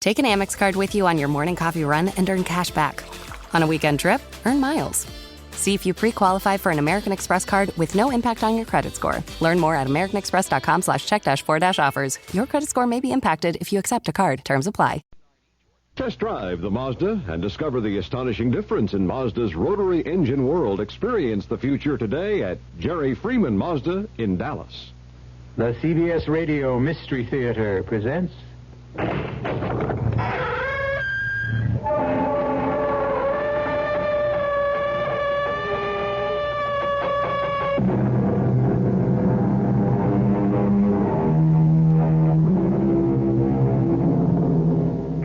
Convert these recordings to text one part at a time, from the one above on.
Take an Amex card with you on your morning coffee run and earn cash back. On a weekend trip, earn miles. See if you pre-qualify for an American Express card with no impact on your credit score. Learn more at americanexpress.com/check-4-offers. Your credit score may be impacted if you accept a card. Terms apply. Test drive the Mazda and discover the astonishing difference in Mazda's rotary engine world. Experience the future today at Jerry Freeman Mazda in Dallas. The CBS Radio Mystery Theater presents...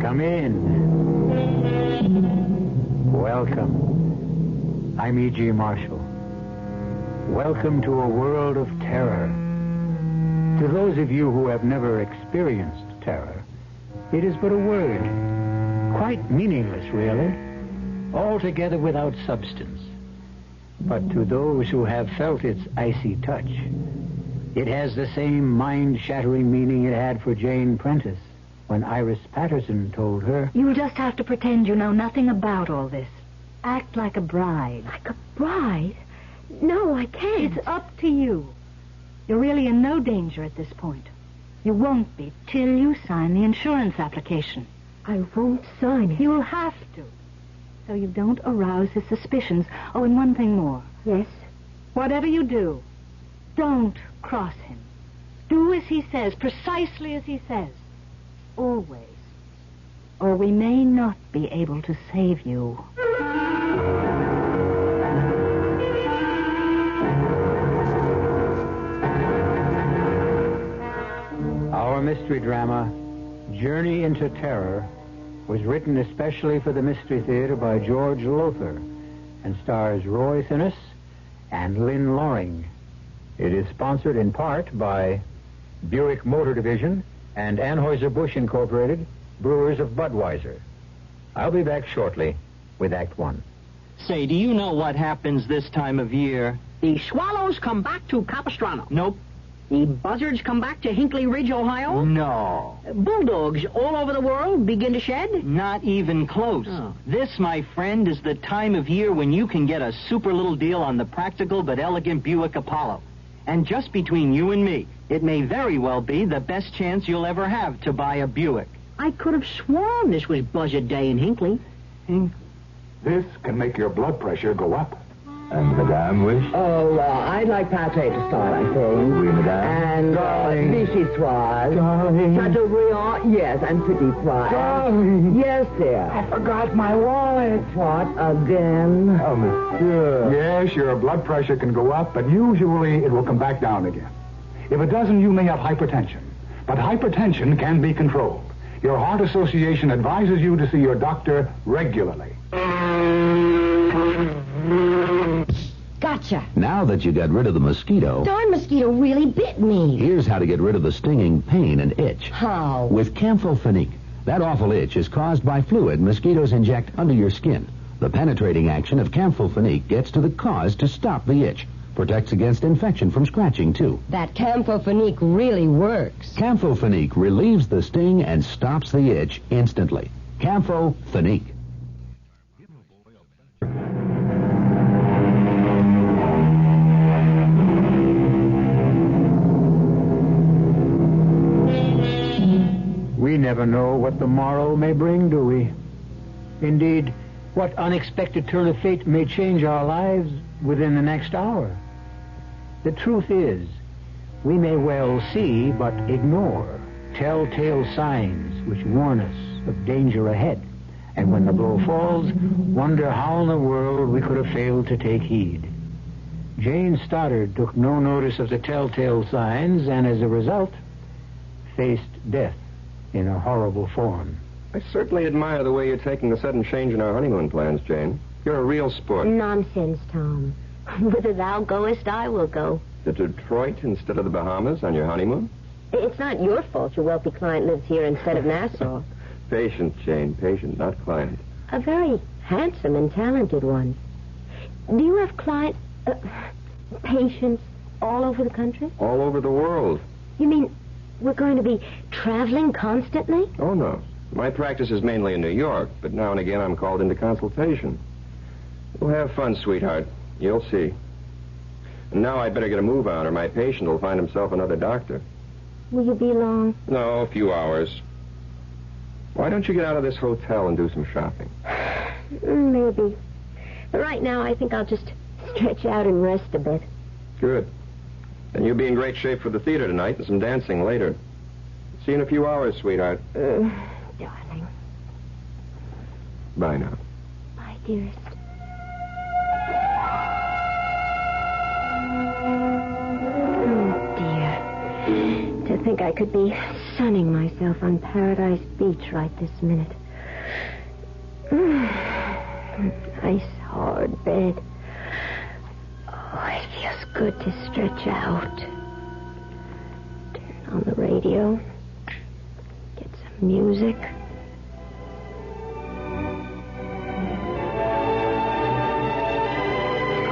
Come in. Welcome. I'm E.G. Marshall. Welcome to a world of terror. To those of you who have never experienced terror, it is but a word, quite meaningless, really, altogether without substance. But to those who have felt its icy touch, it has the same mind-shattering meaning it had for Jane Prentice when Iris Patterson told her... You'll just have to pretend you know nothing about all this. Act like a bride. Like a bride? No, I can't. It's up to you. You're really in no danger at this point. You won't be till you sign the insurance application. I won't sign it. You'll have to, so you don't arouse his suspicions. Oh, and one thing more. Yes? Whatever you do, don't cross him. Do as he says, precisely as he says. Always. Or we may not be able to save you. Our mystery drama, Journey into Terror, was written especially for the Mystery Theater by George Lothar and stars Roy Thinnis and Lynn Loring. It is sponsored in part by Buick Motor Division and Anheuser-Busch Incorporated, brewers of Budweiser. I'll be back shortly with Act One. Say, do you know what happens this time of year? The swallows come back to Capistrano. Nope. The buzzards come back to Hinkley Ridge, Ohio. No. Bulldogs all over the world begin to shed. Not even close. Oh. This, my friend, is the time of year when you can get a super little deal on the practical but elegant Buick Apollo. And just between you and me, it may very well be the best chance you'll ever have to buy a Buick. I could have sworn this was Buzzard Day in Hinkley. This can make your blood pressure go up. And Madame wish? Oh, I'd like pate to start, I think. Oui, Madame. And vichyssoise. Darling. Chateaubriand, yes, and petit pois. Darling. Yes, dear. I forgot my wallet. What, again? Oh, monsieur. Yes, your blood pressure can go up, but usually it will come back down again. If it doesn't, you may have hypertension. But hypertension can be controlled. Your Heart Association advises you to see your doctor regularly. Gotcha. Now that you got rid of the mosquito, Darn mosquito really bit me. here's how to get rid of the stinging pain and itch. How? With Camphofenique. That awful itch is caused by fluid mosquitoes inject under your skin. The penetrating action of Camphofenique gets to the cause to stop the itch. Protects against infection from scratching, too. That Camphofenique really works. Camphofenique relieves the sting and stops the itch instantly. Camphofenique. We never know what the morrow may bring, do we? Indeed, what unexpected turn of fate may change our lives within the next hour. The truth is, we may well see but ignore telltale signs which warn us of danger ahead. And when the blow falls, wonder how in the world we could have failed to take heed. Jane Stoddard took no notice of the telltale signs and as a result faced death in a horrible form. I certainly admire the way you're taking the sudden change in our honeymoon plans, Jane. You're a real sport. Nonsense, Tom. Whither thou goest, I will go. To Detroit instead of the Bahamas on your honeymoon? It's not your fault your wealthy client lives here instead of Nassau. Patient, Jane, patient, not client. A very handsome and talented one. Do you have patients all over the country? All over the world. You mean we're going to be traveling constantly? Oh, no. My practice is mainly in New York, but now and again I'm called into consultation. We'll have fun, sweetheart. You'll see. And now I'd better get a move on, or my patient will find himself another doctor. Will you be long? No, a few hours. Why don't you get out of this hotel and do some shopping? Maybe. But right now, I think I'll just stretch out and rest a bit. Good. Then you'll be in great shape for the theater tonight and some dancing later. See you in a few hours, sweetheart. Darling. Bye now. Bye, dearest. Oh, dear. To think I could be sunning myself on Paradise Beach right this minute. Nice, hard bed. Oh, it feels good to stretch out. Turn on the radio. Get some music.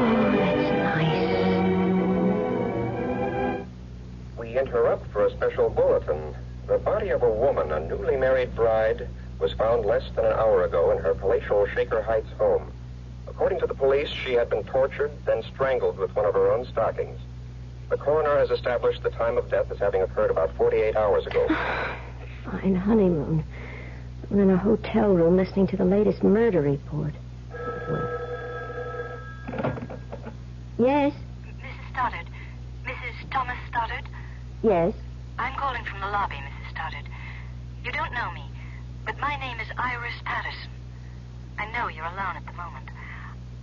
Oh, that's nice. We interrupt for a special bulletin. The body of a woman, a newly married bride, was found less than an hour ago in her palatial Shaker Heights home. According to the police, she had been tortured, then strangled with one of her own stockings. The coroner has established the time of death as having occurred about 48 hours ago. Fine honeymoon. We're in a hotel room listening to the latest murder report. Yes? Mrs. Stoddard. Mrs. Thomas Stoddard? Yes? I'm calling from the lobby, Mrs. Stoddard. You don't know me, but my name is Iris Patterson. I know you're alone at the moment.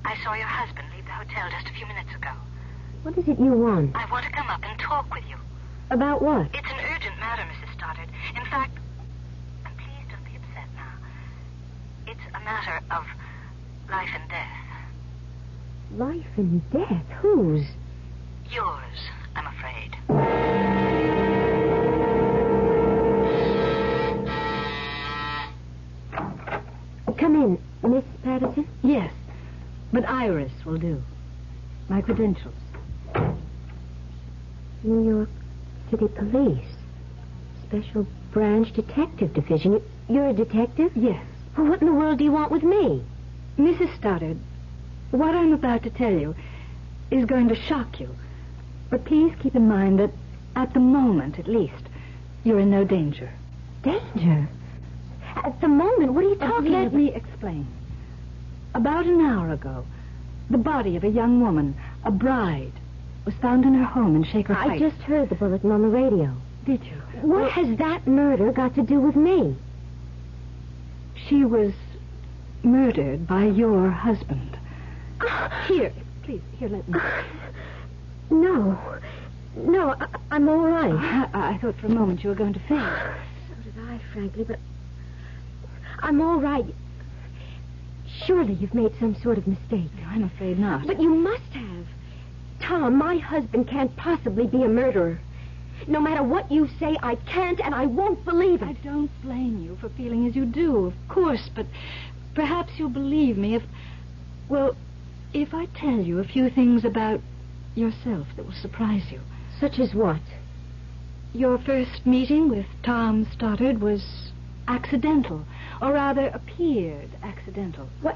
I saw your husband leave the hotel just a few minutes ago. What is it you want? I want to come up and talk with you. About what? It's an urgent matter, Mrs. Stoddard. In fact, please don't be upset now. It's a matter of life and death. Life and death? Whose? Yours, I'm afraid. Come in, Miss Patterson. Yes, but Iris will do. My credentials. New York City Police. Special Branch Detective Division. You're a detective? Yes. Well, what in the world do you want with me? Mrs. Stoddard, what I'm about to tell you is going to shock you. But please keep in mind that, at the moment at least, you're in no danger. Danger? At the moment? What are you talking about? Let me explain. About an hour ago, the body of a young woman, a bride, was found in her home in Shaker Heights. I just heard the bulletin on the radio. Did you? What has that murder got to do with me? She was murdered by your husband. Here, please, here, let me. No, I'm all right. I thought for a moment you were going to faint. So did I, frankly, but I'm all right. Surely you've made some sort of mistake. No, I'm afraid not. But you must have. Tom, my husband can't possibly be a murderer. No matter what you say, I can't and I won't believe it. I don't blame you for feeling as you do, of course, but perhaps you'll believe me if I tell you a few things about yourself that will surprise you. Such as what? Your first meeting with Tom Stoddard was accidental, or rather appeared accidental. What?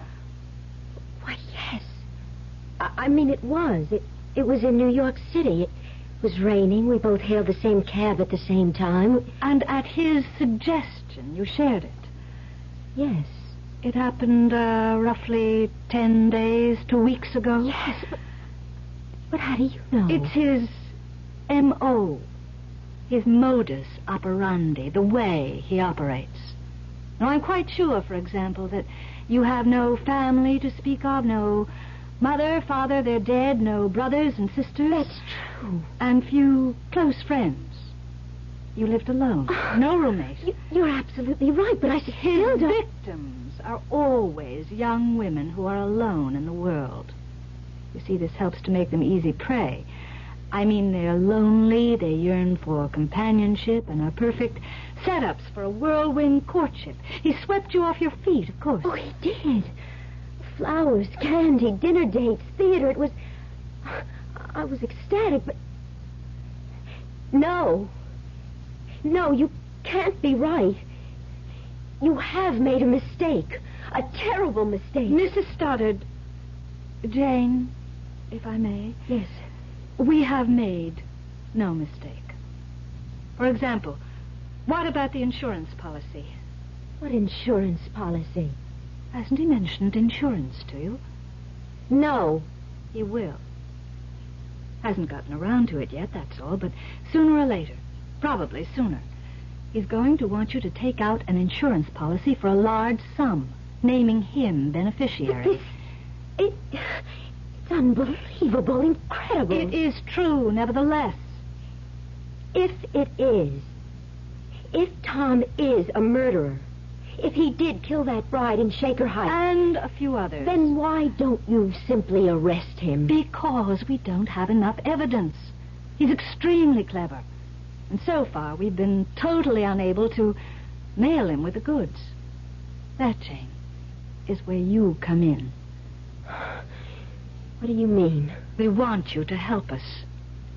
Why, yes. I mean, it was. It was in New York City. It was raining. We both hailed the same cab at the same time. And at his suggestion, you shared it. Yes. It happened roughly 10 days, 2 weeks ago. Yes, but how do you know? It's his M.O., his modus operandi, the way he operates. Now, I'm quite sure, for example, that you have no family to speak of, no mother, father, they're dead, no brothers and sisters. That's true. And few close friends. You lived alone. No roommate. You're absolutely right, but I still His don't... victims are always young women who are alone in the world. You see, this helps to make them easy prey. I mean, they're lonely, they yearn for companionship, and are perfect setups for a whirlwind courtship. He swept you off your feet, of course. Oh, he did. Flowers, candy, dinner dates, theater. It was... I was ecstatic, but... No, you can't be right. You have made a mistake. A terrible mistake. Mrs. Stoddard. Jane, if I may. Yes. We have made no mistake. For example, what about the insurance policy? What insurance policy? Hasn't he mentioned insurance to you? No. He will. Hasn't gotten around to it yet, that's all, but sooner or later, probably sooner, he's going to want you to take out an insurance policy for a large sum, naming him beneficiary. It's unbelievable, incredible. It is true, nevertheless. If it is, if Tom is a murderer, if he did kill that bride in Shaker Heights... And a few others. Then why don't you simply arrest him? Because we don't have enough evidence. He's extremely clever. And so far, we've been totally unable to nail him with the goods. That, Jane, is where you come in. What do you mean? We want you to help us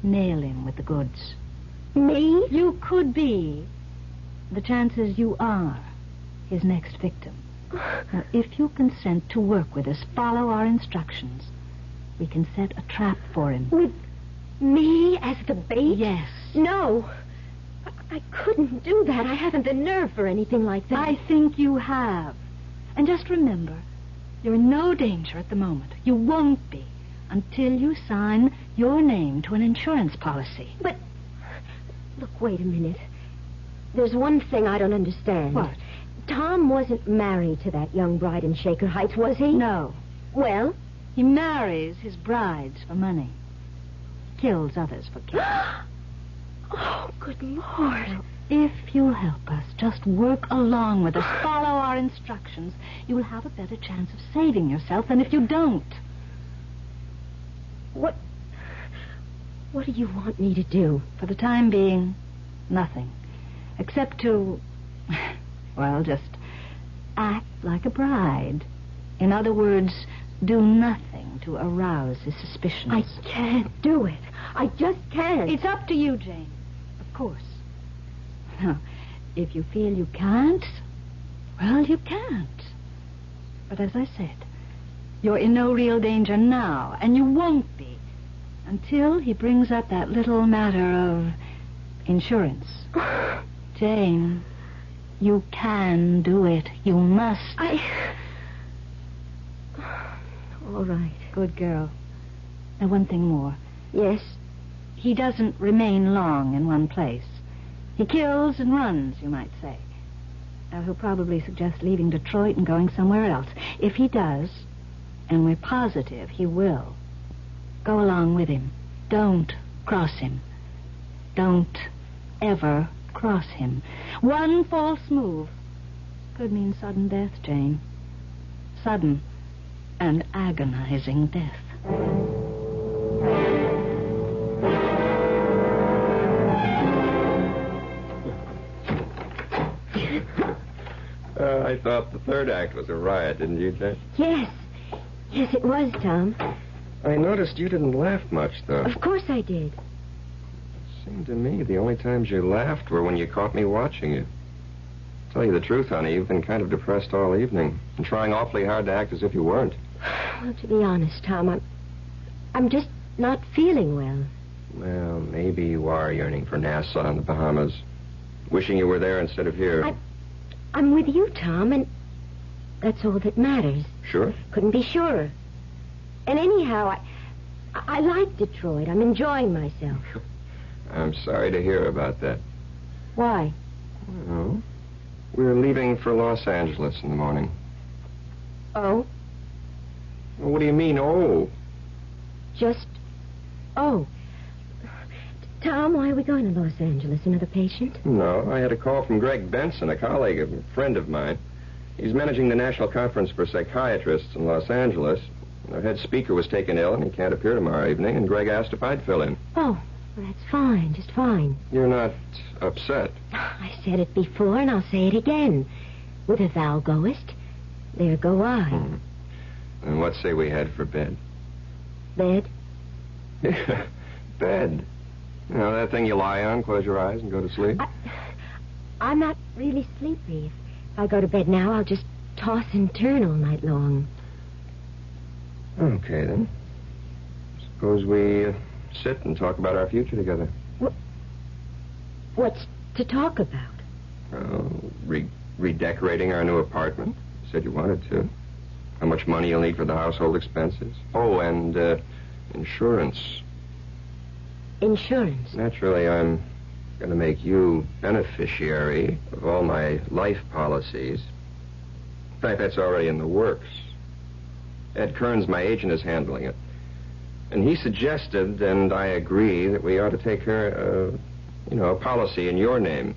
nail him with the goods. Me? You could be. The chances you are his next victim. Now, if you consent to work with us, follow our instructions, we can set a trap for him. With me as the bait? Yes. No. I couldn't do that. I haven't the nerve for anything like that. I think you have. And just remember, you're in no danger at the moment. You won't be until you sign your name to an insurance policy. But, look, wait a minute. There's one thing I don't understand. What? Tom wasn't married to that young bride in Shaker Heights, was he? No. Well? He marries his brides for money. Kills others for killing. Oh, good Lord. Now, if you'll help us, just work along with us, follow our instructions, you'll have a better chance of saving yourself than if you don't. What do you want me to do? For the time being, nothing. Except to, well, just act like a bride. In other words, do nothing to arouse his suspicions. I can't do it. I just can't. It's up to you, Jane. Of course. Now, if you feel you can't, well, you can't. But as I said, you're in no real danger now, and you won't be until he brings up that little matter of insurance. Jane, you can do it. You must. All right. Good girl. Now, one thing more. Yes? He doesn't remain long in one place. He kills and runs, you might say. Now, he'll probably suggest leaving Detroit and going somewhere else. If he does, and we're positive he will, go along with him. Don't cross him. Don't ever cross him. One false move could mean sudden death, Jane. Sudden and agonizing death. I thought the third act was a riot, didn't you, Jane? Yes. Yes, it was, Tom. I noticed you didn't laugh much, though. Of course I did. Seemed to me the only times you laughed were when you caught me watching you. Tell you the truth, honey, you've been kind of depressed all evening and trying awfully hard to act as if you weren't. Well, to be honest, Tom, I'm just not feeling well. Well, maybe you are yearning for Nassau and the Bahamas. Wishing you were there instead of here. I'm with you, Tom, and that's all that matters. Sure? Couldn't be surer. And anyhow, I like Detroit. I'm enjoying myself. I'm sorry to hear about that. Why? Oh, we're leaving for Los Angeles in the morning. Oh? Well, what do you mean, oh? Just, oh. Tom, why are we going to Los Angeles? Another patient? No, I had a call from Greg Benson, a colleague, a friend of mine. He's managing the National Conference for Psychiatrists in Los Angeles. Our head speaker was taken ill, and he can't appear tomorrow evening, and Greg asked if I'd fill in. Oh, well, that's fine, just fine. You're not upset? I said it before, and I'll say it again. Whither thou goest, there go I. And what say we head for bed? Bed? Yeah, bed. You know, that thing you lie on, close your eyes, and go to sleep? I'm not really sleepy. If I go to bed now, I'll just toss and turn all night long. Okay, then. Suppose we sit and talk about our future together. What's to talk about? Redecorating our new apartment. You said you wanted to. How much money you'll need for the household expenses. Oh, and insurance. Insurance? Naturally, I'm going to make you beneficiary of all my life policies. In fact, that's already in the works. Ed Kearns, my agent, is handling it. And he suggested, and I agree, that we ought to take her, a policy in your name,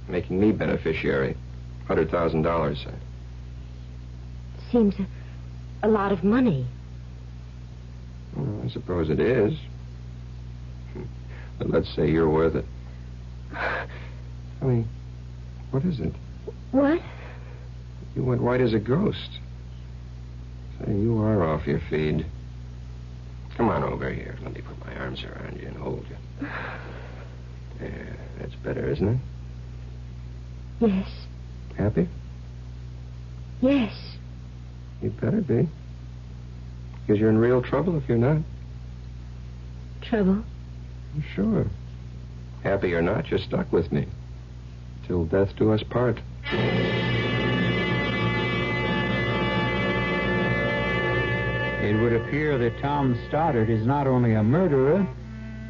making me beneficiary. $100,000. Seems a lot of money. Well, I suppose it is. But let's say you're worth it. I mean, what is it? What? You went white as a ghost. Say, you are off your feed. Come on over here. Let me put my arms around you and hold you. Yeah, that's better, isn't it? Yes. Happy? Yes. You'd better be. Because you're in real trouble if you're not. Trouble? Sure. Happy or not, you're stuck with me. Till death do us part. It would appear that Tom Stoddard is not only a murderer,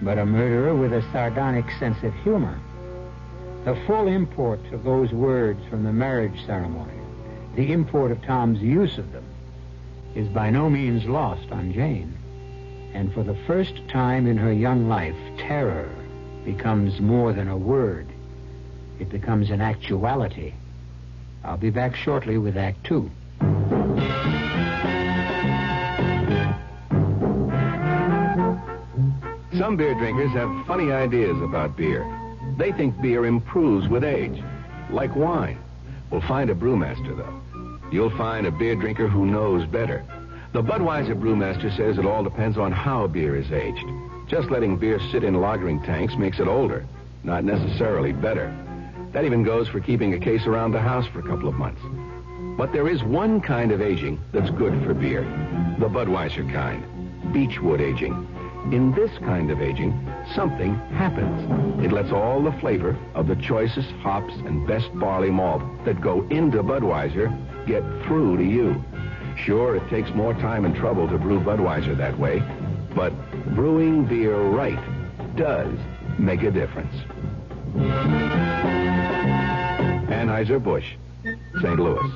but a murderer with a sardonic sense of humor. The full import of those words from the marriage ceremony, the import of Tom's use of them, is by no means lost on Jane. And for the first time in her young life, terror becomes more than a word. It becomes an actuality. I'll be back shortly with Act Two. Some beer drinkers have funny ideas about beer. They think beer improves with age, like wine. Well, find a brewmaster, though. You'll find a beer drinker who knows better. The Budweiser brewmaster says it all depends on how beer is aged. Just letting beer sit in lagering tanks makes it older, not necessarily better. That even goes for keeping a case around the house for a couple of months. But there is one kind of aging that's good for beer, the Budweiser kind, beechwood aging. In this kind of aging, something happens. It lets all the flavor of the choicest hops and best barley malt that go into Budweiser get through to you. Sure, it takes more time and trouble to brew Budweiser that way, but brewing beer right does make a difference. Anheuser-Busch, St. Louis.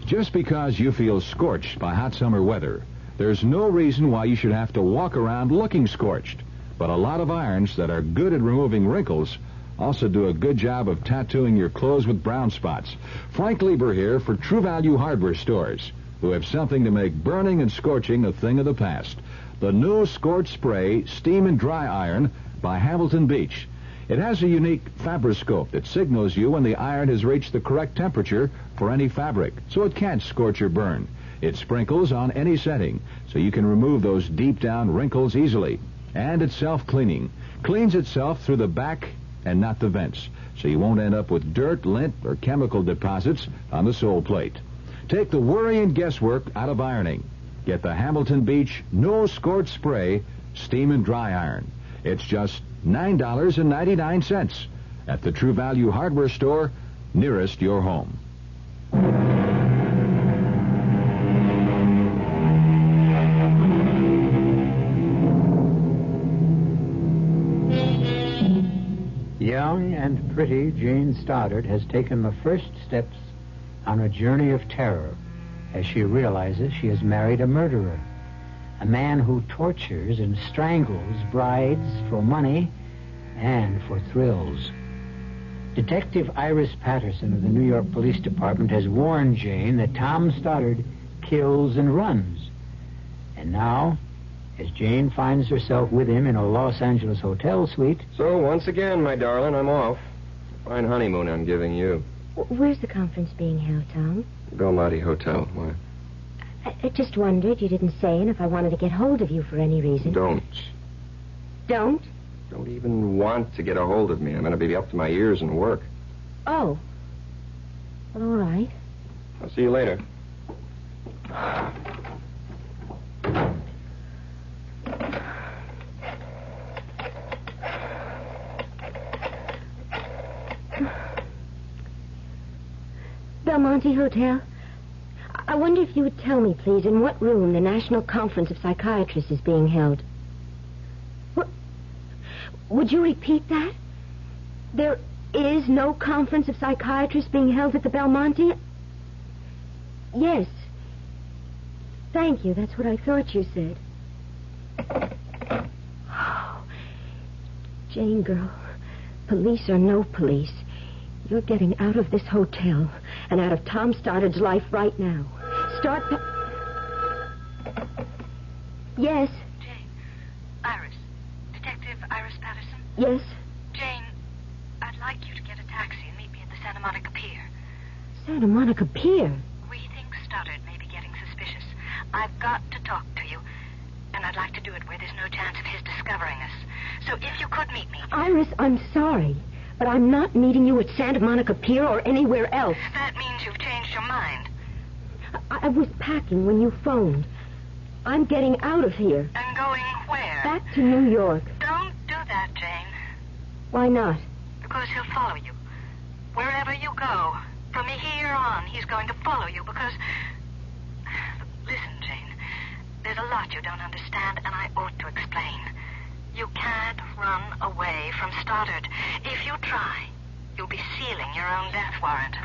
Just because you feel scorched by hot summer weather, there's no reason why you should have to walk around looking scorched. But a lot of irons that are good at removing wrinkles also do a good job of tattooing your clothes with brown spots. Frank Lieber here for True Value Hardware Stores, who have something to make burning and scorching a thing of the past. The new Scorch Spray Steam and Dry Iron by Hamilton Beach. It has a unique fabroscope that signals you when the iron has reached the correct temperature for any fabric, so it can't scorch or burn. It sprinkles on any setting, so you can remove those deep-down wrinkles easily. And it's self-cleaning. Cleans itself through the back and not the vents, so you won't end up with dirt, lint, or chemical deposits on the sole plate. Take the worry and guesswork out of ironing. Get the Hamilton Beach No Scorch Spray Steam and Dry Iron. It's just $9.99 at the True Value Hardware Store nearest your home. Young and pretty Jane Stoddard has taken the first steps on a journey of terror as she realizes she has married a murderer, a man who tortures and strangles brides for money and for thrills. Detective Iris Patterson of the New York Police Department has warned Jane that Tom Stoddard kills and runs. And now, as Jane finds herself with him in a Los Angeles hotel suite... So, once again, my darling, I'm off. Fine honeymoon I'm giving you. Where's the conference being held, Tom? Belmonte Hotel. Why? I just wondered. You didn't say, and if I wanted to get hold of you for any reason. Don't. Don't? Don't even want to get a hold of me. I'm going to be up to my ears in work. Oh. Well, all right. I'll see you later. Belmonte Hotel? I wonder if you would tell me, please, in what room the National Conference of Psychiatrists is being held. What? Would you repeat that? There is no conference of psychiatrists being held at the Belmonte? Yes. Thank you. That's what I thought you said. Oh, Jane, girl, police or no police, you're getting out of this hotel and out of Tom Stoddard's life right now. Yes? Jane. Iris. Detective Iris Patterson? Yes? Jane, I'd like you to get a taxi and meet me at the Santa Monica Pier. Santa Monica Pier? We think Stoddard may be getting suspicious. I've got to talk to you, and I'd like to do it where there's no chance of his discovering us. So if you could meet me... Iris, I'm sorry, but I'm not meeting you at Santa Monica Pier or anywhere else. That means you've changed your mind. I was packing when you phoned. I'm getting out of here. And going where? Back to New York. Don't do that, Jane. Why not? Because he'll follow you. Wherever you go, from here on, he's going to follow you because... Listen, Jane, there's a lot you don't understand, and I ought to explain. You can't run away from Stoddard. If you try, you'll be sealing your own death warrant.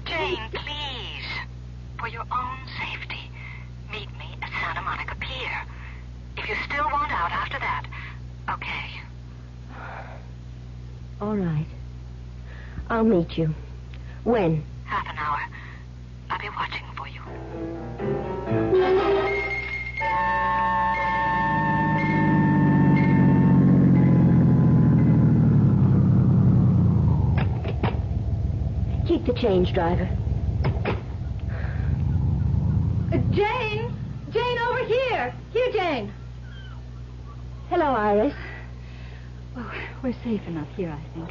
Jane, please, for your own safety, meet me at Santa Monica Pier. If you still want out after that, okay. All right. I'll meet you. When? Half an hour. I'll be watching for you. Keep the change, driver. Jane! Jane, over here! Here, Jane! Hello, Iris. Oh, we're safe enough here, I think.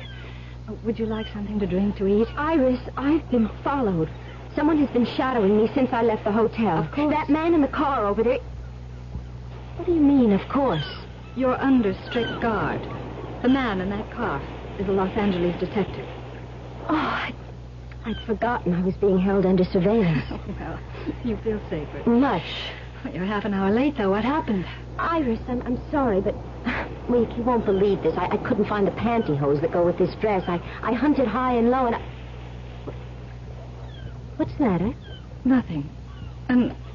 Would you like something to drink, to eat? Iris, I've been followed. Someone has been shadowing me since I left the hotel. Of course. That man in the car over there... What do you mean, of course? You're under strict guard. The man in that car is a Los Angeles detective. Oh, I'd forgotten I was being held under surveillance. Oh, well, you feel safer. Much. Well, you're half an hour late, though. What happened? Iris, I'm sorry, but... Well, you won't believe this. I couldn't find the pantyhose that go with this dress. I hunted high and low, and What's the matter? Nothing.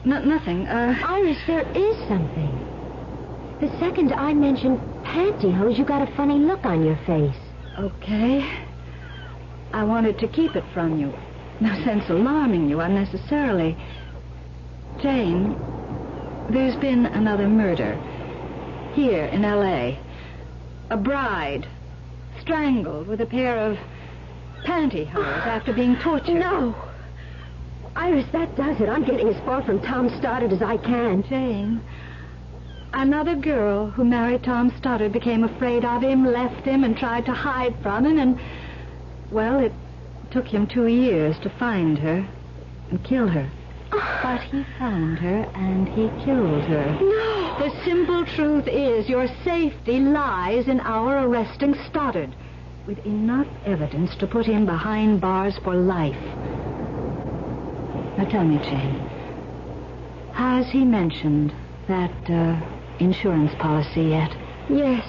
Nothing. Iris, there is something. The second I mentioned pantyhose, you got a funny look on your face. Okay. I wanted to keep it from you. No sense alarming you unnecessarily. Jane, there's been another murder. Here in L.A. A bride strangled with a pair of pantyhose after being tortured. No. Iris, that does it. I'm getting as far from Tom Stoddard as I can. Jane, another girl who married Tom Stoddard became afraid of him, left him, and tried to hide from him, and... Well, it took him 2 years to find her and kill her. But he found her and he killed her. No! The simple truth is your safety lies in our arresting Stoddard with enough evidence to put him behind bars for life. Now tell me, Jane, has he mentioned that insurance policy yet? Yes.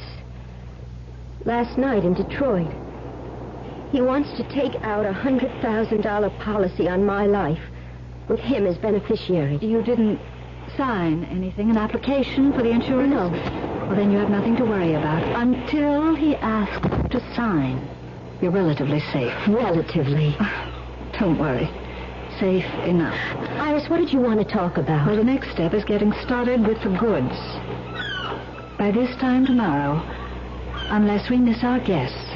Last night in Detroit. He wants to take out a $100,000 policy on my life with him as beneficiary. You didn't sign anything, an application for the insurance? No. Well, then you have nothing to worry about. Until he asks to sign, you're relatively safe. Relatively. Don't worry. Safe enough. Iris, what did you want to talk about? Well, the next step is getting started with the goods. By this time tomorrow, unless we miss our guests,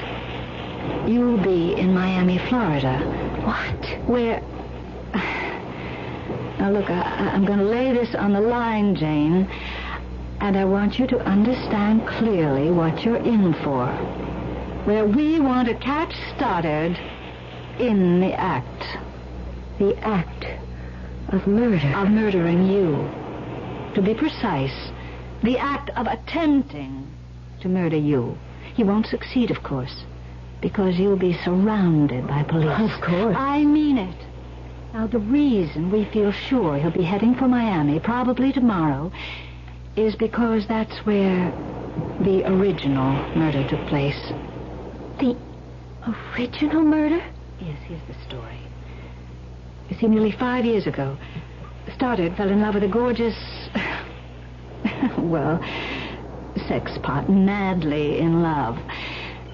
you'll be in Miami, Florida. What? Where... Now, look, I'm going to lay this on the line, Jane, and I want you to understand clearly what you're in for. Where we want to catch Stoddard in the act. The act of murder. Of murdering you. To be precise, the act of attempting to murder you. He won't succeed, of course, because you'll be surrounded by police. Of course. I mean it. Now, the reason we feel sure he'll be heading for Miami, probably tomorrow, is because that's where the original murder took place. The original murder? Yes, here's the story. You see, nearly 5 years ago, Stoddard fell in love with a gorgeous, well, sex pot, madly in love.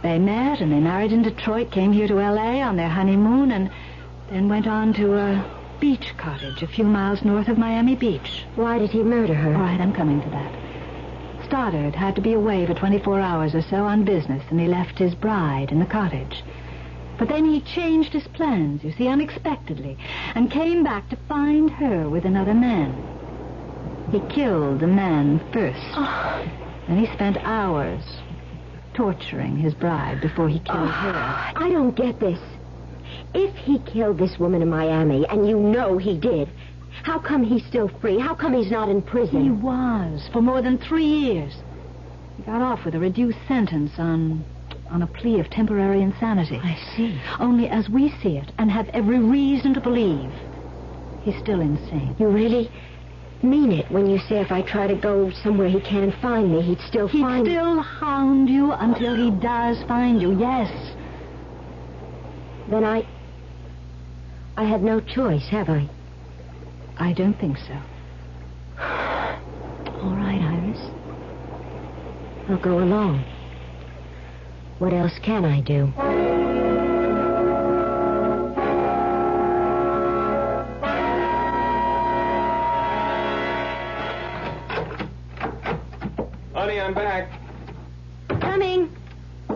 They met and they married in Detroit, came here to L.A. on their honeymoon, and then went on to a beach cottage a few miles north of Miami Beach. Why did he murder her? All right, I'm coming to that. Stoddard had to be away for 24 hours or so on business, and he left his bride in the cottage. But then he changed his plans, you see, unexpectedly, and came back to find her with another man. He killed the man first. And he spent hours torturing his bride before he killed her. I don't get this. If he killed this woman in Miami, and you know he did, how come he's still free? How come he's not in prison? He was, for more than 3 years. He got off with a reduced sentence on a plea of temporary insanity. I see. Only as we see it, and have every reason to believe, he's still insane. You really mean it when you say if I try to go somewhere he can't find me, he'd still find me? He'd still hound you until he does find you, yes. Then I have no choice, have I? I don't think so. All right, Iris. I'll go along. What else can I do? Honey, I'm back. Coming. I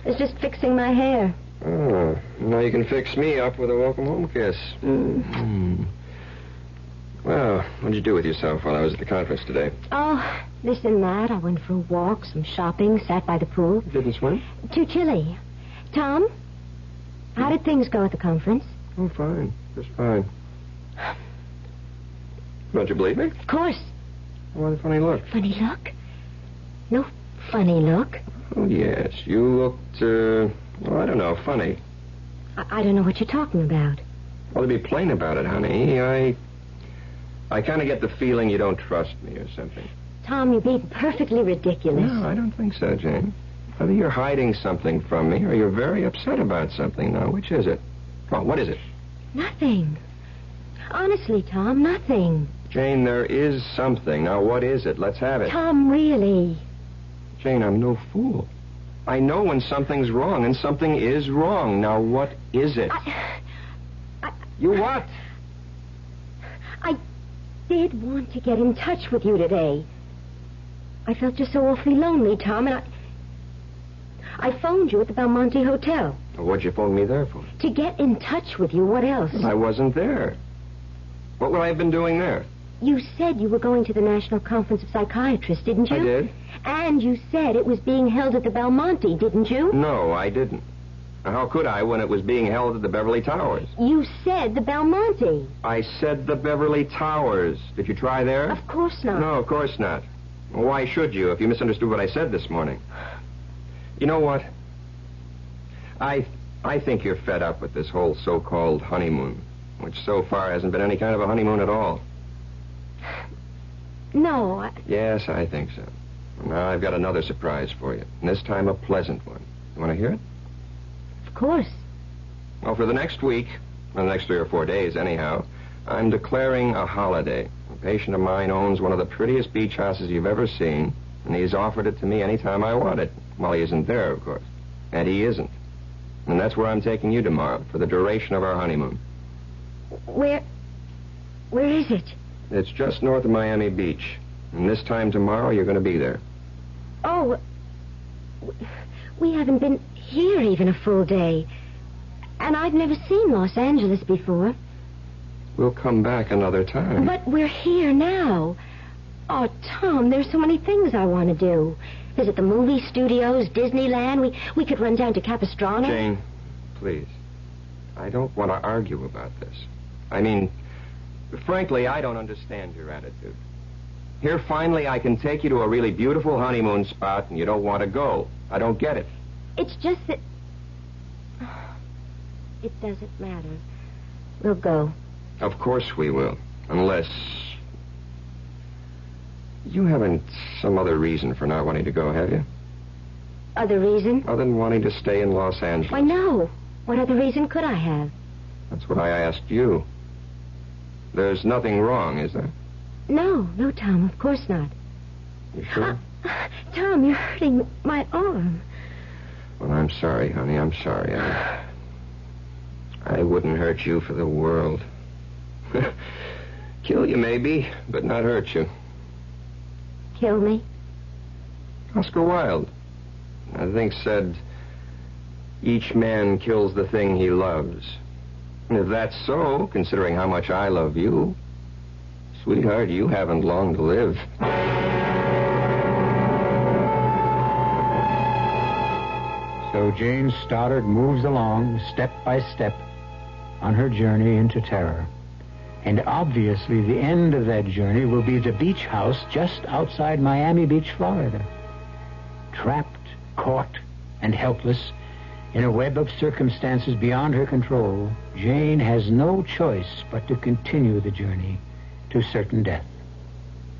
was just fixing my hair. Oh, now you can fix me up with a welcome home kiss. Well, what'd you do with yourself while I was at the conference today? Oh, this and that. I went for a walk, some shopping, sat by the pool. Didn't swim? Too chilly. Tom, how did things go at the conference? Oh, fine. Just fine. Don't you believe me? Of course. Why the funny look? Funny look? No funny look. Oh, yes. You looked, well, I don't know, funny. I don't know what you're talking about. Well, to be plain about it, honey, I kind of get the feeling you don't trust me or something. Tom, you're being perfectly ridiculous. No, I don't think so, Jane. Either you're hiding something from me or you're very upset about something. Now, which is it? Well, what is it? Nothing. Honestly, Tom, nothing. Jane, there is something. Now, what is it? Let's have it. Tom, really. Jane, I'm no fool. I know when something's wrong, and something is wrong. Now, what is it? You what? I did want to get in touch with you today. I felt just so awfully lonely, Tom, and I phoned you at the Belmonte Hotel. Well, what'd you phone me there for? To get in touch with you. What else? I wasn't there. What would I have been doing there? You said you were going to the National Conference of Psychiatrists, didn't you? I did. And you said it was being held at the Belmonte, didn't you? No, I didn't. Now, how could I when it was being held at the Beverly Towers? You said the Belmonte. I said the Beverly Towers. Did you try there? Of course not. No, of course not. Well, why should you if you misunderstood what I said this morning? You know what? I think you're fed up with this whole so-called honeymoon, which so far hasn't been any kind of a honeymoon at all. No, Yes, I think so. Now I've got another surprise for you, and this time a pleasant one. You want to hear it? Of course. Well, for the next week, well, the next 3 or 4 days anyhow, I'm declaring a holiday. A patient of mine owns one of the prettiest beach houses you've ever seen, and he's offered it to me any time I want it. Well, he isn't there, of course. And he isn't. And that's where I'm taking you tomorrow, for the duration of our honeymoon. Where is it? It's just north of Miami Beach. And this time tomorrow, you're going to be there. Oh, we haven't been here even a full day. And I've never seen Los Angeles before. We'll come back another time. But we're here now. Oh, Tom, there's so many things I want to do. Visit the movie studios, Disneyland. We could run down to Capistrano. Jane, please. I don't want to argue about this. I mean, frankly, I don't understand your attitude. Here, finally, I can take you to a really beautiful honeymoon spot, and you don't want to go. I don't get it. It's just that... It doesn't matter. We'll go. Of course we will. Unless... You haven't some other reason for not wanting to go, have you? Other reason? Other than wanting to stay in Los Angeles. Why, no. What other reason could I have? That's what I asked you. There's nothing wrong, is there? No, Tom, of course not. You sure? Tom, you're hurting my arm. Well, I'm sorry, honey. I'm sorry. I wouldn't hurt you for the world. Kill you, maybe, but not hurt you. Kill me? Oscar Wilde, I think, said, each man kills the thing he loves. And if that's so, considering how much I love you, sweetheart, you haven't long to live. So Jane Stoddard moves along, step by step, on her journey into terror. And obviously the end of that journey will be the beach house just outside Miami Beach, Florida. Trapped, caught, and helpless in a web of circumstances beyond her control, Jane has no choice but to continue the journey to certain death.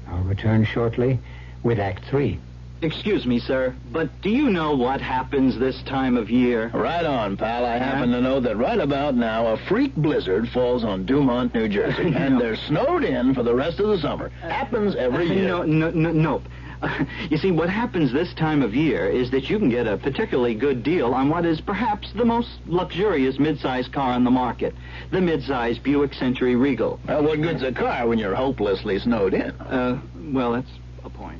I'll return shortly with Act 3. Excuse me, sir, but do you know what happens this time of year? Right on, pal. I happen to know that right about now a freak blizzard falls on Dumont, New Jersey, and they're snowed in for the rest of the summer. Happens every year. Nope. You see, what happens this time of year is that you can get a particularly good deal on what is perhaps the most luxurious mid-size car on the market, the mid-size Buick Century Regal. Well, what good's a car when you're hopelessly snowed in? Well, that's a point.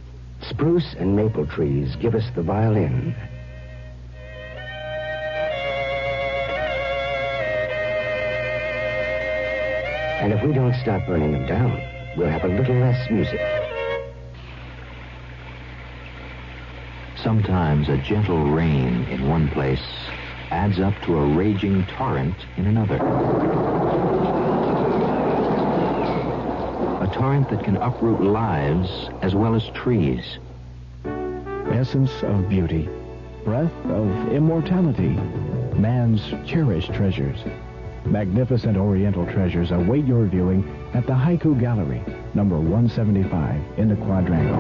Spruce and maple trees give us the violin. And if we don't start burning them down, we'll have a little less music. Sometimes a gentle rain in one place adds up to a raging torrent in another. A torrent that can uproot lives as well as trees. Essence of beauty, breath of immortality, man's cherished treasures. Magnificent Oriental treasures await your viewing at the Haiku Gallery, number 175 in the Quadrangle.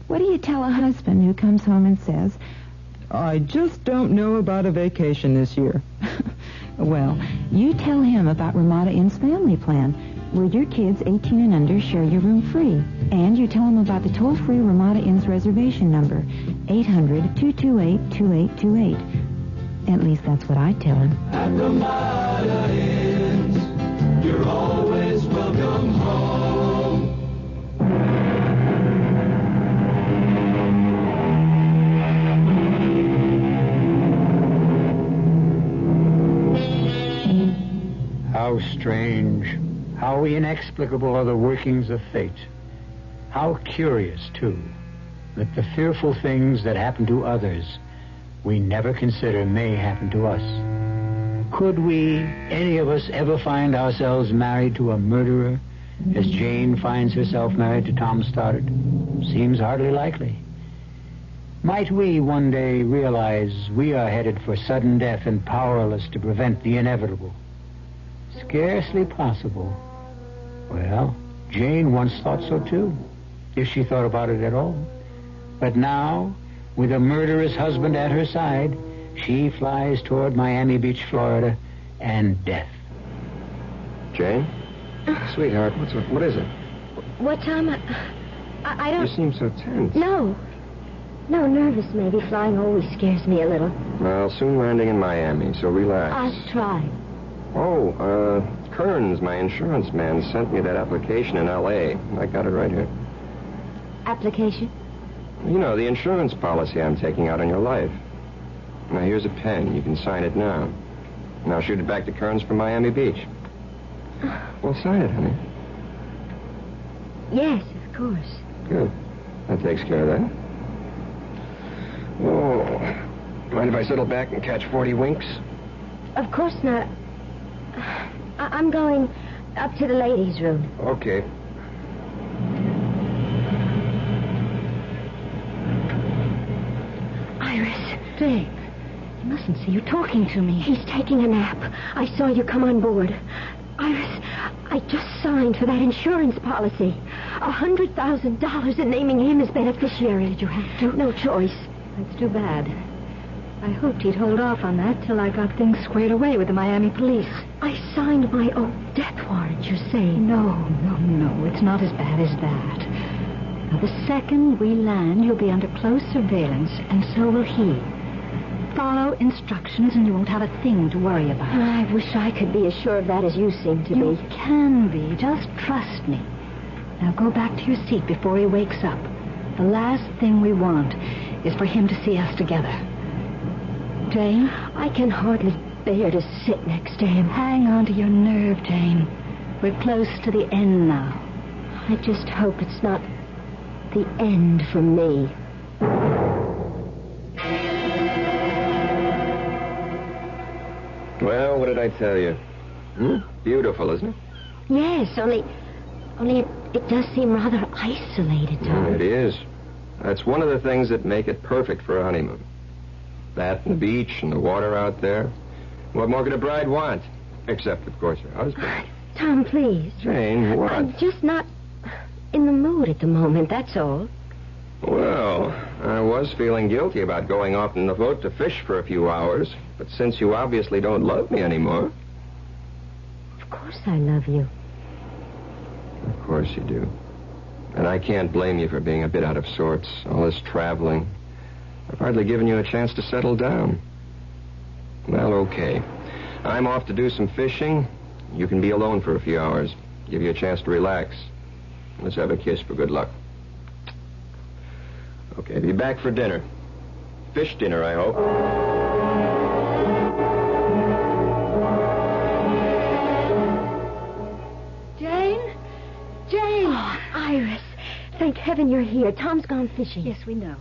What do you tell a husband who comes home and says, I just don't know about a vacation this year? Well, you tell him about Ramada Inn's family plan, where your kids 18 and under share your room free. And you tell him about the toll-free Ramada Inn's reservation number, 800-228-2828. At least that's what I tell him. At Ramada Inns, you're always welcome home. How strange, how inexplicable are the workings of fate. How curious, too, that the fearful things that happen to others we never consider may happen to us. Could we, any of us, ever find ourselves married to a murderer, as Jane finds herself married to Tom Stoddard? Seems hardly likely. Might we one day realize we are headed for sudden death and powerless to prevent the inevitable? Scarcely possible. Well, Jane once thought so too, if she thought about it at all. But now, with a murderous husband at her side, she flies toward Miami Beach, Florida, and death. Jane? Sweetheart, what is it? What, Tom? I don't... You seem so tense. No, nervous maybe. Flying always scares me a little. Well, soon landing in Miami, so relax. I'll try. Oh, Kearns, my insurance man, sent me that application in L.A. I got it right here. Application? You know, the insurance policy I'm taking out on your life. Now, here's a pen. You can sign it now. And I'll shoot it back to Kearns from Miami Beach. We'll sign it, honey. Yes, of course. Good. That takes care of that. Oh, mind if I settle back and catch 40 winks? Of course not. I'm going up to the ladies' room. Okay. Iris. Jane, he mustn't see you talking to me. He's taking a nap. I saw you come on board. Iris, I just signed for that insurance policy. $100,000 and naming him as beneficiary. Did you have to? No choice. That's too bad. I hoped he'd hold off on that till I got things squared away with the Miami police. I signed my own death warrant, you say? No. It's not as bad as that. Now, the second we land, you'll be under close surveillance, and so will he. Follow instructions, and you won't have a thing to worry about. I wish I could be as sure of that as you seem to be. You can be. Just trust me. Now go back to your seat before he wakes up. The last thing we want is for him to see us together. Jane? I can hardly bear to sit next to him. Hang on to your nerve, Jane. We're close to the end now. I just hope it's not the end for me. Well, what did I tell you? Beautiful, isn't it? Yes, only it does seem rather isolated, Tom. It is. That's one of the things that make it perfect for a honeymoon. That and the beach and the water out there. What more could a bride want? Except, of course, her husband. Tom, please. Jane, what? I'm just not in the mood at the moment, that's all. Well, I was feeling guilty about going off in the boat to fish for a few hours. But since you obviously don't love me anymore... Of course I love you. Of course you do. And I can't blame you for being a bit out of sorts. All this traveling. I've hardly given you a chance to settle down. Well, okay. I'm off to do some fishing. You can be alone for a few hours. Give you a chance to relax. Let's have a kiss for good luck. Okay, be back for dinner. Fish dinner, I hope. Jane! Oh, Iris. Thank heaven you're here. Tom's gone fishing. Yes, we know.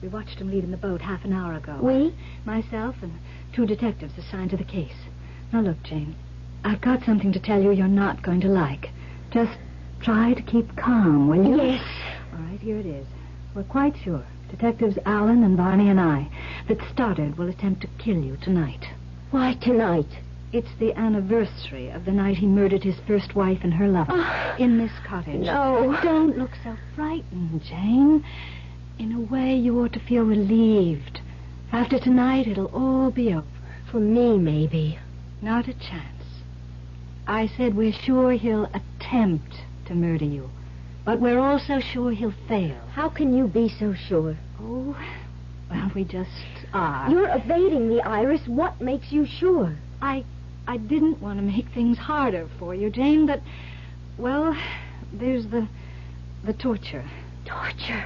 We watched him leave in the boat half an hour ago. We? Myself and 2 detectives assigned to the case. Now, look, Jane. I've got something to tell you you're not going to like. Just try to keep calm, will you? Yes. All right, here it is. We're quite sure, Detectives Allen and Barney and I, that Stoddard will attempt to kill you tonight. Why tonight? It's the anniversary of the night he murdered his first wife and her lover in this cottage. No. Don't look so frightened, Jane. In a way, you ought to feel relieved. After tonight, it'll all be over. For me, maybe. Not a chance. I said we're sure he'll attempt to murder you. But we're also sure he'll fail. How can you be so sure? Oh, well, we just are. You're evading me, Iris. What makes you sure? I didn't want to make things harder for you, Jane, but, well, there's the torture. Torture?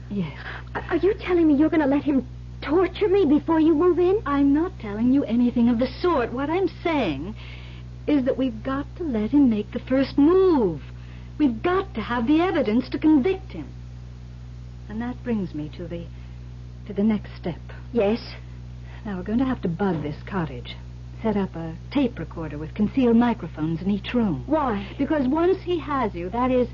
Yes. Are you telling me you're going to let him torture me before you move in? I'm not telling you anything of the sort. What I'm saying is that we've got to let him make the first move. We've got to have the evidence to convict him. And that brings me to the next step. Yes? Now, we're going to have to bug this cottage. Set up a tape recorder with concealed microphones in each room. Why? Because once he has you, that is,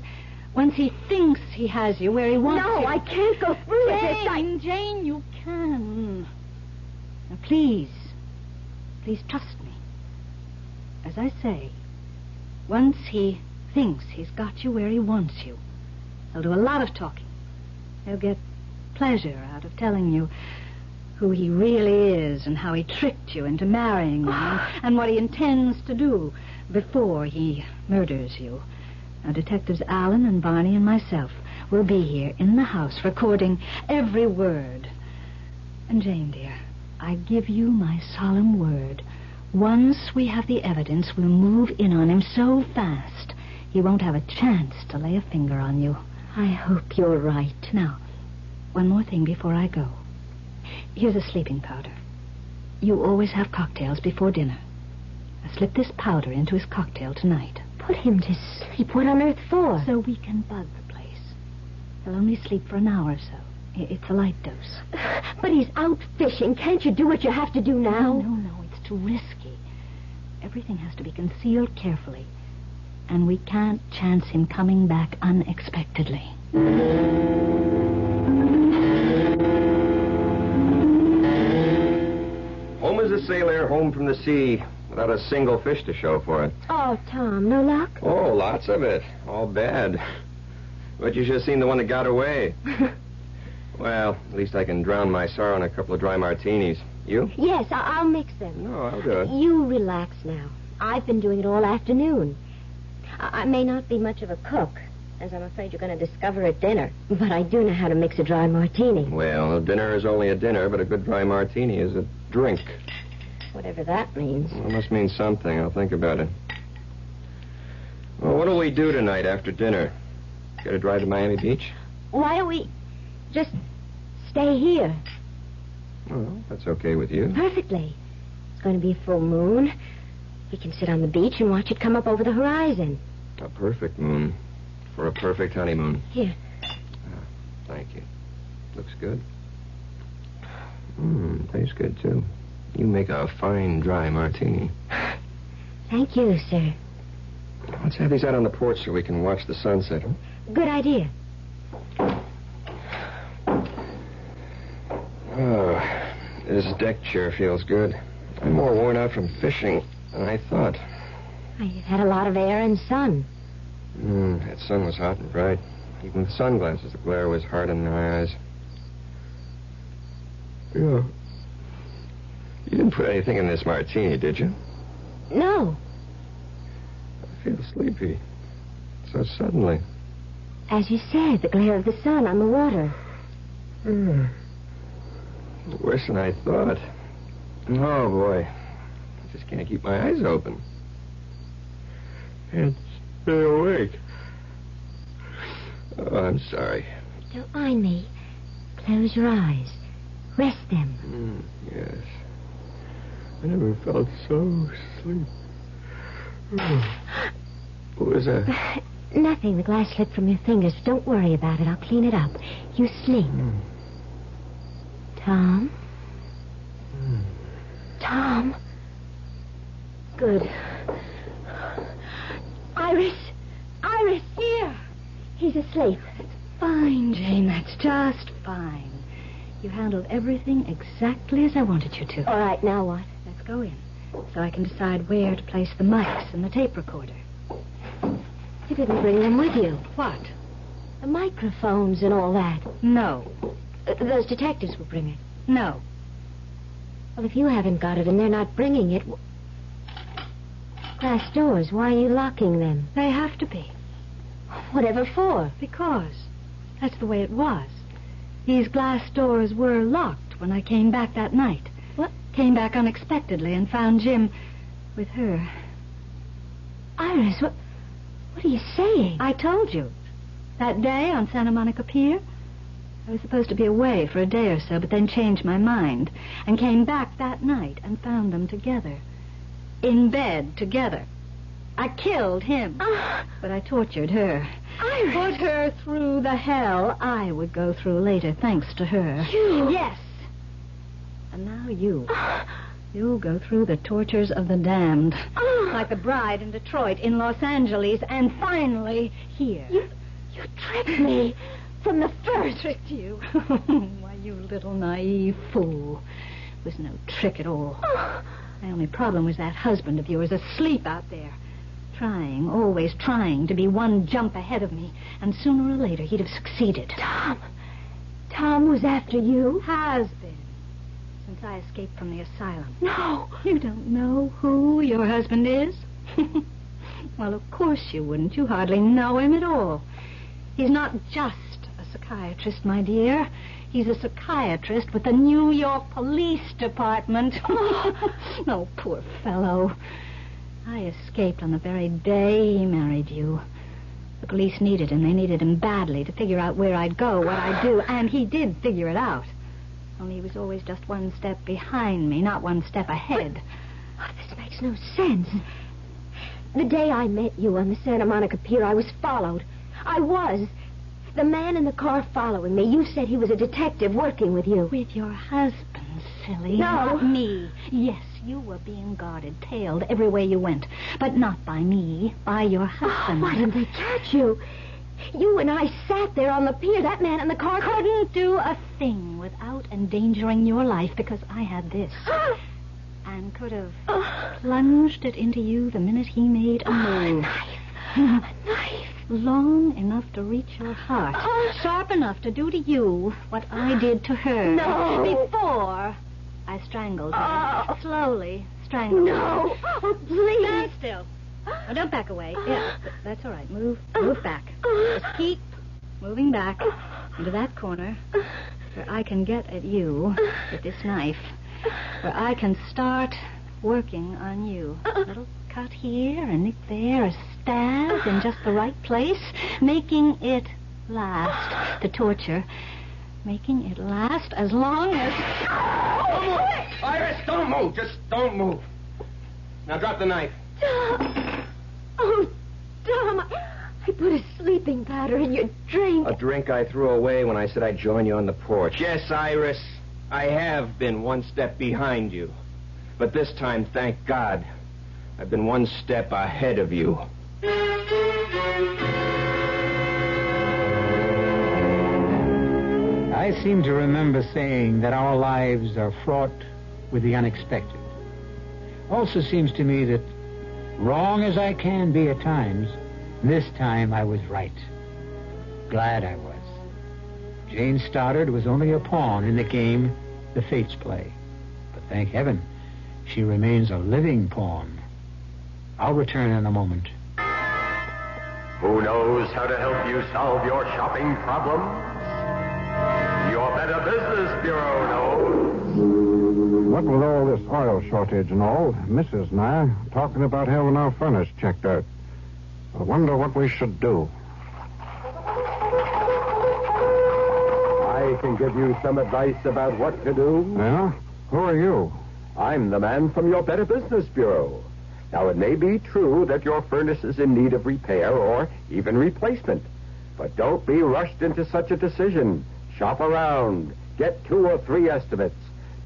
once he thinks he has you where he wants you... No, I can't go through with this. Jane, you can. Now, please trust me. As I say, once he thinks he's got you where he wants you, he'll do a lot of talking. He'll get pleasure out of telling you who he really is and how he tricked you into marrying him and what he intends to do before he murders you. Now, Detectives Allen and Barney and myself will be here in the house recording every word. And, Jane, dear, I give you my solemn word. Once we have the evidence, we'll move in on him so fast he won't have a chance to lay a finger on you. I hope you're right. Now, one more thing before I go. Here's a sleeping powder. You always have cocktails before dinner. Now slip this powder into his cocktail tonight. Put him to sleep? What on earth for? So we can bug the place. He'll only sleep for an hour or so. It's a light dose. But he's out fishing. Can't you do what you have to do now? No, it's too risky. Everything has to be concealed carefully. And we can't chance him coming back unexpectedly. Home as a sailor, home from the sea, without a single fish to show for it. Oh, Tom, no luck? Oh, lots of it. All bad. But you should have seen the one that got away. Well, at least I can drown my sorrow in a couple of dry martinis. You? Yes, I'll mix them. No, I'll do it. You relax now. I've been doing it all afternoon. I may not be much of a cook, as I'm afraid you're going to discover at dinner, but I do know how to mix a dry martini. Well, a dinner is only a dinner, but a good dry martini is a drink. Whatever that means. Well, it must mean something. I'll think about it. Well, what'll we do tonight after dinner? Get a drive to Miami Beach? Why don't we just stay here? Well, that's okay with you. Perfectly. It's going to be a full moon. We can sit on the beach and watch it come up over the horizon. A perfect moon for a perfect honeymoon. Here. Thank you. Looks good. Tastes good, too. You make a fine dry martini. Thank you, sir. Let's have these out on the porch so we can watch the sunset. Good idea. Oh, this deck chair feels good. I'm more worn out from fishing than I thought. You've had a lot of air and sun. That sun was hot and bright. Even with sunglasses, the glare was hard in my eyes. Yeah. You didn't put anything in this martini, did you? No. I feel sleepy. So suddenly. As you said, the glare of the sun on the water. Worse than I thought. Oh, boy. I just can't keep my eyes open. Can't stay awake. Oh, I'm sorry. Don't mind me. Close your eyes. Rest them. Yes. I never felt so asleep. What was that? Nothing. The glass slipped from your fingers. Don't worry about it. I'll clean it up. You sleep. Tom? Tom? Good. Iris! Iris, here! He's asleep. Fine, Jane. That's just fine. You handled everything exactly as I wanted you to. All right, now what? Let's go in, so I can decide where to place the mics and the tape recorder. You didn't bring them with you. What? The microphones and all that. No. Those detectives will bring it. No. Well, if you haven't got it and they're not bringing it... Glass doors, why are you locking them? They have to be. Whatever for? Because that's the way it was. These glass doors were locked when I came back that night. What? Came back unexpectedly and found Jim with her. Iris, what are you saying? I told you. That day on Santa Monica Pier, I was supposed to be away for a day or so, but then changed my mind and came back that night and found them together. In bed together. I killed him, but I tortured her. Iris! Put her through the hell I would go through later, thanks to her. You? Yes. And now you. You'll go through the tortures of the damned. Like the bride in Detroit, in Los Angeles, and finally here. You tricked me from the first. Tricked you? Why, you little naive fool. It was no trick at all. My only problem was that husband of yours asleep out there. Trying, always trying to be one jump ahead of me. And sooner or later he'd have succeeded. Tom was after you? Has been. Since I escaped from the asylum. No. You don't know who your husband is? Well, of course you wouldn't. You hardly know him at all. He's not just a psychiatrist, my dear. He's a psychiatrist with the New York Police Department. Oh, poor fellow. I escaped on the very day he married you. The police needed him. They needed him badly to figure out where I'd go, what I'd do, and he did figure it out. Only he was always just one step behind me, not one step ahead. Oh, this makes no sense. The day I met you on the Santa Monica Pier, I was followed. I was. The man in the car following me, you said he was a detective working with you. With your husband, silly. No. Not me. Yes, you were being guarded, tailed every way you went. But not by me, by your husband. Oh, why didn't they catch you? You and I sat there on the pier. That man in the car couldn't do a thing without endangering your life because I had this. And could have plunged it into you the minute he made a move. A knife. Long enough to reach your heart. Sharp enough to do to you what I did to her. No. Before I strangled her. Slowly strangled her. No. Oh, please. Stand still. Oh, don't back away. Yeah, that's all right. Move back. Just keep moving back into that corner where I can get at you with this knife. Where I can start working on you. A little cut here, a nick there, a stab in just the right place, making it last. The torture, making it last as long as... Don't move! Iris, don't move! Just don't move. Now drop the knife. Tom! Oh, Tom, I put a sleeping powder in your drink. A drink I threw away when I said I'd join you on the porch. Yes, Iris, I have been one step behind you. But this time, thank God, I've been one step ahead of you. I seem to remember saying that our lives are fraught with the unexpected. Also seems to me that, wrong as I can be at times, this time I was right. Glad I was. Jane Stoddard was only a pawn in the game the fates play. But thank heaven, she remains a living pawn. I'll return in a moment. Who knows how to help you solve your shopping problems? Your Better Business Bureau knows. What with all this oil shortage and all, Mrs. and I are talking about having our furnace checked out. I wonder what we should do. I can give you some advice about what to do. Yeah? Who are you? I'm the man from your Better Business Bureau. Now, it may be true that your furnace is in need of repair or even replacement. But don't be rushed into such a decision. Shop around. Get 2 or 3 estimates.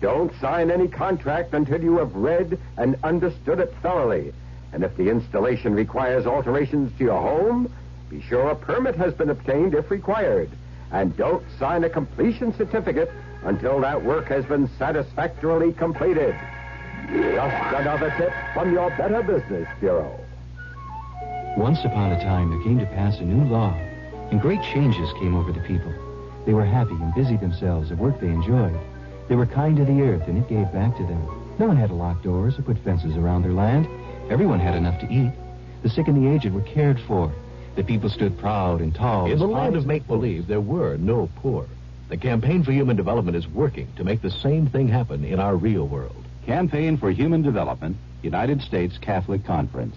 Don't sign any contract until you have read and understood it thoroughly. And if the installation requires alterations to your home, be sure a permit has been obtained if required. And don't sign a completion certificate until that work has been satisfactorily completed. Just another tip from your Better Business Bureau. Once upon a time, there came to pass a new law, and great changes came over the people. They were happy and busy themselves at work they enjoyed. They were kind to the earth, and it gave back to them. No one had to lock doors or put fences around their land. Everyone had enough to eat. The sick and the aged were cared for. The people stood proud and tall. In the land of make-believe, there were no poor. The Campaign for Human Development is working to make the same thing happen in our real world. Campaign for Human Development, United States Catholic Conference.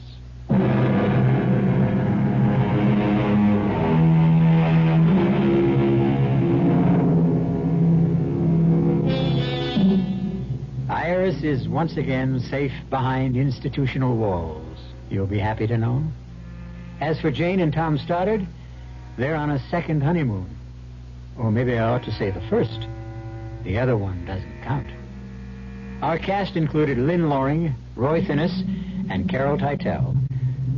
Iris is once again safe behind institutional walls. You'll be happy to know. As for Jane and Tom Stoddard, they're on a second honeymoon. Or maybe I ought to say the first. The other one doesn't count. Our cast included Lynn Loring, Roy Finnis, and Carol Teitel.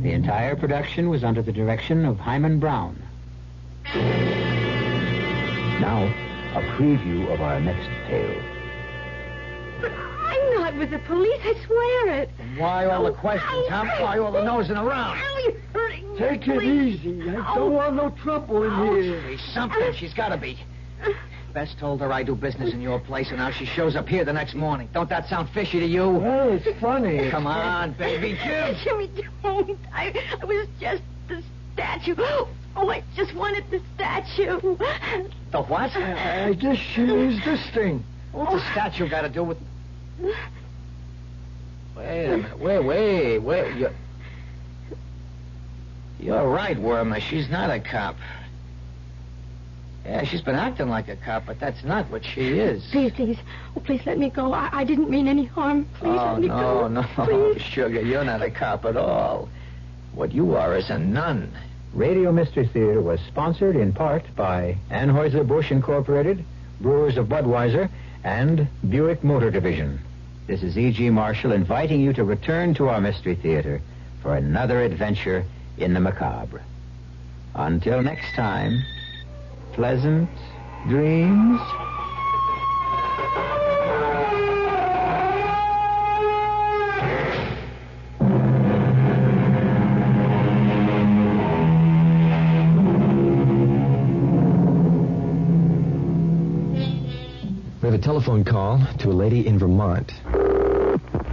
The entire production was under the direction of Hyman Brown. Now, a preview of our next tale. I'm not with the police, I swear it. Why all the questions, huh? Why all the nosing around? You're hurting me. Take it easy. I don't want no trouble in here. She's something. She's got to be. Bess told her I do business in your place, and now she shows up here the next morning. Don't that sound fishy to you? Well, it's funny. Come on, baby. Jimmy, don't. I was just the statue. Oh, I just wanted the statue. The what? I guess she needs this thing. What's the statue got to do with... Wait a minute. Wait. You're right, Wormer. She's not a cop. Yeah, she's been acting like a cop, but that's not what she is. Please, please. Oh, please let me go. I didn't mean any harm. Please let me go. No, Please. Sugar, you're not a cop at all. What you are is a nun. Radio Mystery Theater was sponsored in part by Anheuser-Busch Incorporated, Brewers of Budweiser, and Buick Motor Division. This is E.G. Marshall inviting you to return to our Mystery Theater for another adventure in the macabre. Until next time, pleasant dreams. We have a telephone call to a lady in Vermont.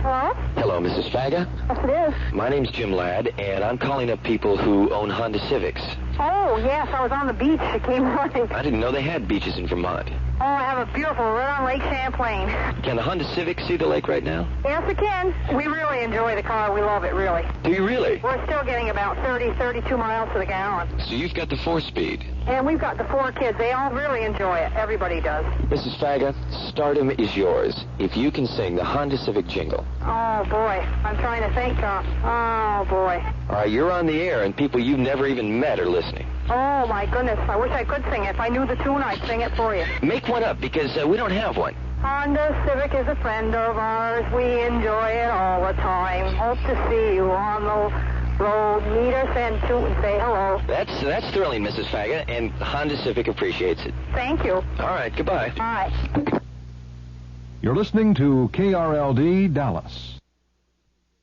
Hello? Hello, Mrs. Faga. Yes, it is. My name's Jim Ladd, and I'm calling up people who own Honda Civics. Oh, yes, I was on the beach. I came running. I didn't know they had beaches in Vermont. Oh, I have a beautiful right on Lake Champlain. Can the Honda Civic see the lake right now? Yes, it can. We really enjoy the car. We love it, really. Do you really? We're still getting about 32 miles to the gallon. So you've got the 4-speed. And we've got the 4 kids. They all really enjoy it. Everybody does. Mrs. Faga, stardom is yours if you can sing the Honda Civic jingle. Oh, boy. I'm trying to think, Tom. Oh, boy. All right, you're on the air, and people you've never even met are listening. Oh, my goodness. I wish I could sing it. If I knew the tune, I'd sing it for you. Make one up, because we don't have one. Honda Civic is a friend of ours. We enjoy it all the time. Hope to see you on the road. Meet us and toot and say hello. That's thrilling, Mrs. Faga, and Honda Civic appreciates it. Thank you. All right, goodbye. Bye. You're listening to KRLD Dallas.